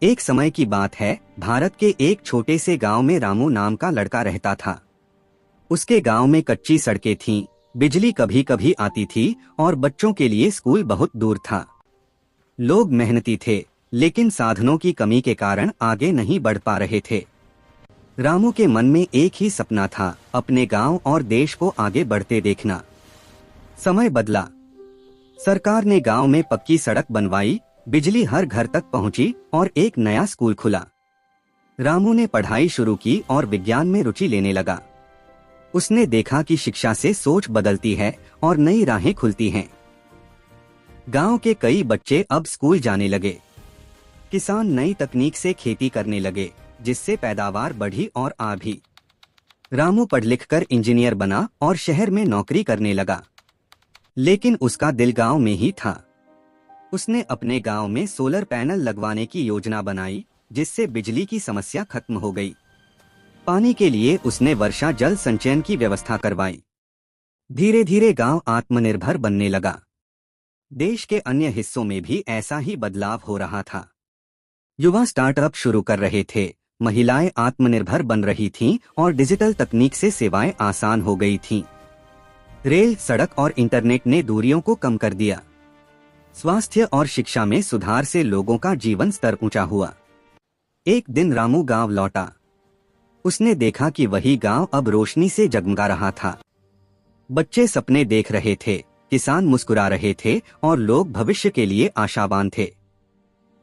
एक समय की बात है, भारत के एक छोटे से गांव में रामू नाम का लड़का रहता था। उसके गांव में कच्ची सड़कें थीं, बिजली कभी कभी आती थी और बच्चों के लिए स्कूल बहुत दूर था। लोग मेहनती थे, लेकिन साधनों की कमी के कारण आगे नहीं बढ़ पा रहे थे। रामू के मन में एक ही सपना था, अपने गांव और देश को आगे बढ़ते देखना। समय बदला। सरकार ने गांव में पक्की सड़क बनवाई, बिजली हर घर तक पहुंची और एक नया स्कूल खुला। रामू ने पढ़ाई शुरू की और विज्ञान में रुचि लेने लगा। उसने देखा कि शिक्षा से सोच बदलती है और नई राहें खुलती हैं। गांव के कई बच्चे अब स्कूल जाने लगे। किसान नई तकनीक से खेती करने लगे, जिससे पैदावार बढ़ी और भी। रामू पढ़ लिख कर इंजीनियर बना और शहर में नौकरी करने लगा। लेकिन उसका दिल गांव में ही था। उसने अपने गांव में सोलर पैनल लगवाने की योजना बनाई, जिससे बिजली की समस्या खत्म हो गई। पानी के लिए उसने वर्षा जल संचयन की व्यवस्था करवाई। धीरे धीरे गांव आत्मनिर्भर बनने लगा। देश के अन्य हिस्सों में भी ऐसा ही बदलाव हो रहा था। युवा स्टार्टअप शुरू कर रहे थे, महिलाएं आत्मनिर्भर बन रही थीं और डिजिटल तकनीक से सेवाएं आसान हो गई थीं। रेल, सड़क और इंटरनेट ने दूरियों को कम कर दिया। स्वास्थ्य और शिक्षा में सुधार से लोगों का जीवन स्तर ऊंचा हुआ। एक दिन रामू गांव लौटा। उसने देखा कि वही गांव अब रोशनी से जगमगा रहा था। बच्चे सपने देख रहे थे, किसान मुस्कुरा रहे थे और लोग भविष्य के लिए आशावान थे।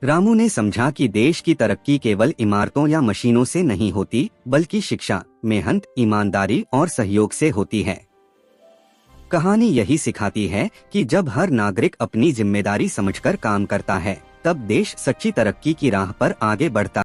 रामू ने समझा कि देश की तरक्की केवल इमारतों या मशीनों से नहीं होती, बल्कि शिक्षा, मेहनत, ईमानदारी और सहयोग से होती है। कहानी यही सिखाती है कि जब हर नागरिक अपनी जिम्मेदारी समझकर काम करता है, तब देश सच्ची तरक्की की राह पर आगे बढ़ता है।